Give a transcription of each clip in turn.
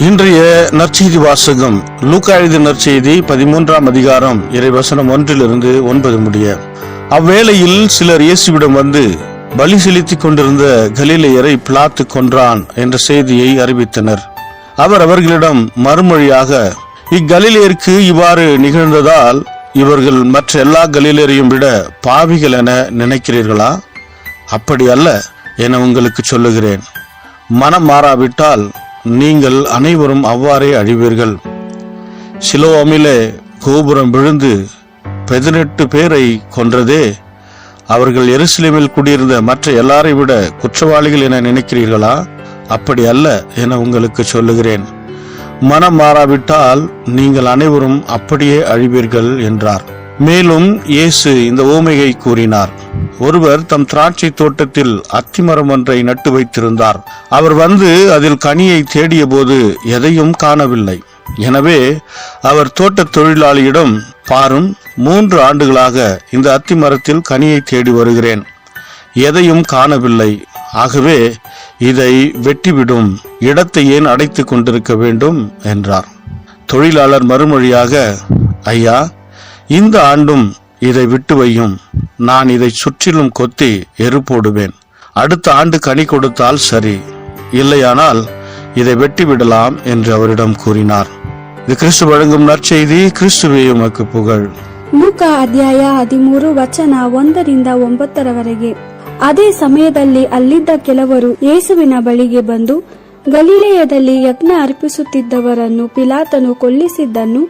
இன்றைய நற்செய்தி வாசகம் லூக்கா எழுதிய நற்செய்தி 13ஆம் அதிகாரம் இறைவசனம் 1-9 முடிய. அவ்வேளையில் சிலர் இயேசுவிடம் வந்து பலி செலுத்திக் கொண்டிருந்த கலிலேயரை பிலாத்து கொன்றான் என்ற செய்தியை அறிவித்தனர். அவர் அவர்களிடம் மறுமொழியாக, இக்கலிலேயருக்கு இவ்வாறு நிகழ்ந்ததால் இவர்கள் மற்ற எல்லா கலிலேயரையும் விட பாவிகள் என நினைக்கிறீர்களா? அப்படி அல்ல என உங்களுக்கு சொல்லுகிறேன். மனம் மாறாவிட்டால் நீங்கள் அனைவரும் அவ்வாறே அழிவீர்கள். சிலோவாமிலே கோபுரம் விழுந்து 18 பேரை கொன்றதே, அவர்கள் எருசலேமில் குடியிருந்த மற்ற எல்லாரை விட குற்றவாளிகள் என நினைக்கிறீர்களா? அப்படி அல்ல என உங்களுக்கு சொல்லுகிறேன். மனம் மாறாவிட்டால் நீங்கள் அனைவரும் அப்படியே அழிவீர்கள் என்றார். மேலும் இயேசு இந்த உவமையை கூறினார். ஒருவர் தம் திராட்சை தோட்டத்தில் அத்திமரம் ஒன்றை நட்டு வைத்திருந்தார். அவர் வந்து அதில் கனியை தேடிய போது எதையும் காணவில்லை. எனவே அவர் தோட்ட தொழிலாளியிடம், பாரும், 3 ஆண்டுகளாக இந்த அத்திமரத்தில் கனியை தேடி வருகிறேன், எதையும் காணவில்லை. ஆகவே இதை வெட்டிவிடும், இடத்தை ஏன் அடைத்துக் கொண்டிருக்க வேண்டும் என்றார். தொழிலாளர் மறுமொழியாக, ஐயா, இந்த ஆண்டும் இதை விட்டு வையும், நான் இதை சுற்றிலும் கொத்தி எரு போடுவேன். அடுத்த ஆண்டு கனி கொடுத்தால் சரி, இல்லையானால் இதை வெட்டிவிடலாம் என்று அவரிடம் கூறினார். இது கிறிஸ்து வழங்கும் நற்செய்தி. கிறிஸ்துவே உமக்கு புகழ். ಲೂಕಾ ಅಧ್ಯಾಯ 13 ವಚನ 1-9. ಅದೇ ಸಮಯದಲ್ಲಿ ಅಲ್ಲಿದ್ದ ಕೆಲವರು ಯೇಸುವಿನ ಬಳಿಗೆ ಬಂದು, ಗಲಿಲೆಯದಲ್ಲಿ ಯಜ್ಞ ಅರ್ಪಿಸುತ್ತಿದ್ದವರನ್ನು ಪಿಲಾತನು ಕೊಲ್ಲಿಸಿದ್ದನ್ನು,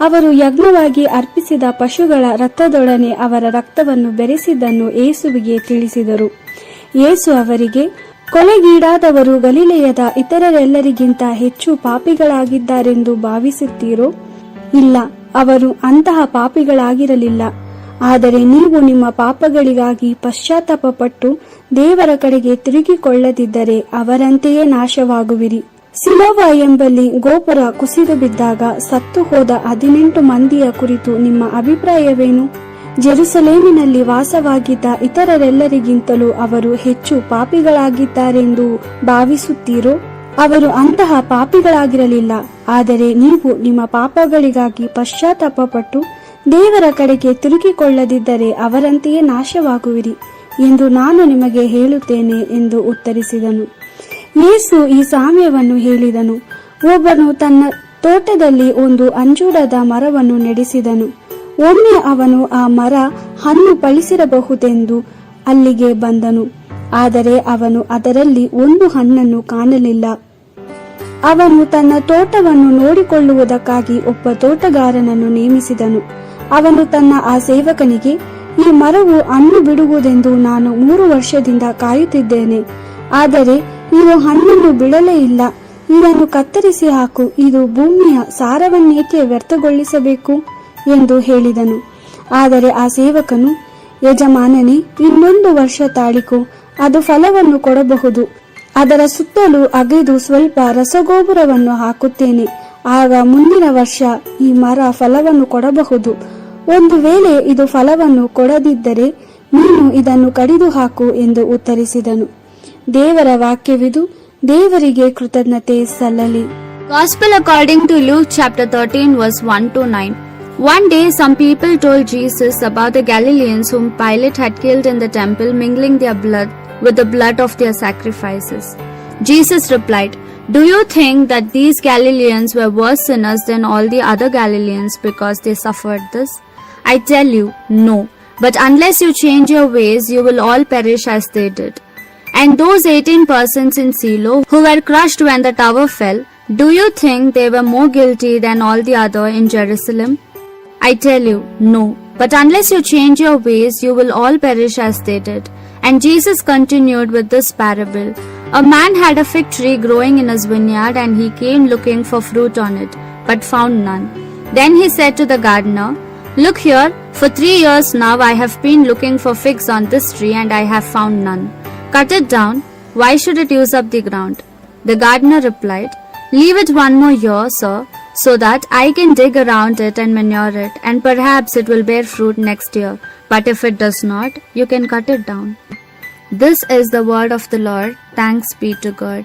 ಅವರು ಯಜ್ಞವಾಗಿ ಅರ್ಪಿಸಿದ ಪಶುಗಳ ರಕ್ತದೊಡನೆ ಅವರ ರಕ್ತವನ್ನು ಬೆರೆಸಿದ್ದನ್ನು ಯೇಸುವಿಗೆ ತಿಳಿಸಿದರು. ಯೇಸು ಅವರಿಗೆ, ಕೊಲೆಗೀಡಾದವರು ಗಲಿಲೆಯದ ಇತರರೆಲ್ಲರಿಗಿಂತ ಹೆಚ್ಚು ಪಾಪಿಗಳಾಗಿದ್ದಾರೆಂದು ಭಾವಿಸುತ್ತೀರೋ? ಇಲ್ಲ, ಅವರು ಅಂತಹ ಪಾಪಿಗಳಾಗಿರಲಿಲ್ಲ. ಆದರೆ ನೀವು ನಿಮ್ಮ ಪಾಪಗಳಿಗಾಗಿ ಪಶ್ಚಾತ್ತಾಪಪಟ್ಟು ದೇವರ ಕಡೆಗೆ ತಿರುಗಿಕೊಳ್ಳದಿದ್ದರೆ ಅವರಂತೆಯೇ ನಾಶವಾಗುವಿರಿ. ಸಿಲೋವ ಎಂಬಲ್ಲಿ ಗೋಪುರ ಕುಸಿದು ಬಿದ್ದಾಗ ಸತ್ತು ಹೋದ 18 ಮಂದಿಯ ಕುರಿತು ನಿಮ್ಮ ಅಭಿಪ್ರಾಯವೇನು? ಜೆರುಸಲೇಮಿನಲ್ಲಿ ವಾಸವಾಗಿದ್ದ ಇತರರೆಲ್ಲರಿಗಿಂತಲೂ ಅವರು ಹೆಚ್ಚು ಪಾಪಿಗಳಾಗಿದ್ದಾರೆಂದು ಭಾವಿಸುತ್ತೀರೋ? ಅವರು ಅಂತಹ ಪಾಪಿಗಳಾಗಿರಲಿಲ್ಲ. ಆದರೆ ನೀವು ನಿಮ್ಮ ಪಾಪಗಳಿಗಾಗಿ ಪಶ್ಚಾತ್ತಾಪಪಟ್ಟು ದೇವರ ಕಡೆಗೆ ತಿರುಗಿಕೊಳ್ಳದಿದ್ದರೆ ಅವರಂತೆಯೇ ನಾಶವಾಗುವಿರಿ ಎಂದು ನಾನು ನಿಮಗೆ ಹೇಳುತ್ತೇನೆ ಎಂದು ಉತ್ತರಿಸಿದನು. ಯೇಸು ಈ ಸಾಮ್ಯವನ್ನು ಹೇಳಿದನು. ಒಬ್ಬನು ತನ್ನ ತೋಟದಲ್ಲಿ ಒಂದು ಅಂಜೂರದ ಮರವನ್ನು ನೆಡೆಸಿದನು. ಒಮ್ಮೆ ಅವನು ಆ ಮರ ಹಣ್ಣು ಫಲಿಸಿರಬಹುದೆಂದು ಅಲ್ಲಿಗೆ ಬಂದನು. ಆದರೆ ಅವನು ಅದರಲ್ಲಿ ಒಂದು ಹಣ್ಣನ್ನು ಕಾಣಲಿಲ್ಲ. ಅವನು ತನ್ನ ತೋಟವನ್ನು ನೋಡಿಕೊಳ್ಳುವುದಕ್ಕಾಗಿ ಒಬ್ಬ ತೋಟಗಾರನನ್ನು ನೇಮಿಸಿದನು. ಅವನು ತನ್ನ ಆ ಸೇವಕನಿಗೆ, ಈ ಮರವು ಹಣ್ಣು ಬಿಡುವುದೆಂದು ನಾನು 3 ವರ್ಷದಿಂದ ಕಾಯುತ್ತಿದ್ದೇನೆ, ಆದರೆ ಇದು ಹಣ್ಣನ್ನು ಬಿಡಲೇ ಇಲ್ಲ. ಇದನ್ನು ಕತ್ತರಿಸಿ ಹಾಕು, ಇದು ಭೂಮಿಯ ಸಾರವನ್ನೇಕೆ ವ್ಯರ್ಥಗೊಳಿಸಬೇಕು ಎಂದು ಹೇಳಿದನು. ಆದರೆ ಆ ಸೇವಕನು, ಯಜಮಾನನೇ, ಇನ್ನೊಂದು ವರ್ಷ ತಾಳಿಕೋ, ಅದು ಫಲವನ್ನು ಕೊಡಬಹುದು. ಅದರ ಸುತ್ತಲೂ ಅಗೆದು ಸ್ವಲ್ಪ ರಸಗೊಬ್ಬರವನ್ನು ಹಾಕುತ್ತೇನೆ. ಆಗ ಮುಂದಿನ ವರ್ಷ ಈ ಮರ ಫಲವನ್ನು ಕೊಡಬಹುದು. ಒಂದು ವೇಳೆ ಇದು ಫಲವನ್ನು ಕೊಡದಿದ್ದರೆ ನೀನು ಇದನ್ನು ಕಡಿದು ಹಾಕು ಎಂದು ಉತ್ತರಿಸಿದನು. ದೇವರ ವಾಕ್ಯವಿದು. ದೇವರಿಗೆ ಕೃತಜ್ಞತೆ ಸಲ್ಲಲಿ. Gospel according to Luke chapter 13 verse 1-9. One day some people told Jesus about the Galileans whom Pilate had killed in the temple, mingling their blood with the blood of their sacrifices. Jesus replied, "Do you think that these Galileans were worse sinners than all the other Galileans because they suffered this? I tell you, no. But unless you change your ways, you will all perish as they did. And those 18 persons in Silo who were crushed when the tower fell, do you think they were more guilty than all the other in Jerusalem? I tell you, no. But unless you change your ways, you will all perish as they did." And Jesus continued with this parable. A man had a fig tree growing in his vineyard, and he came looking for fruit on it, but found none. Then he said to the gardener, "Look here, for 3 years now I have been looking for figs on this tree, and I have found none. Cut it down. Why should it use up the ground?" The gardener replied, "Leave it 1 more year, sir, so that I can dig around it and manure it, and perhaps it will bear fruit next year. But if it does not, you can cut it down." This is the word of the Lord. Thanks be to God.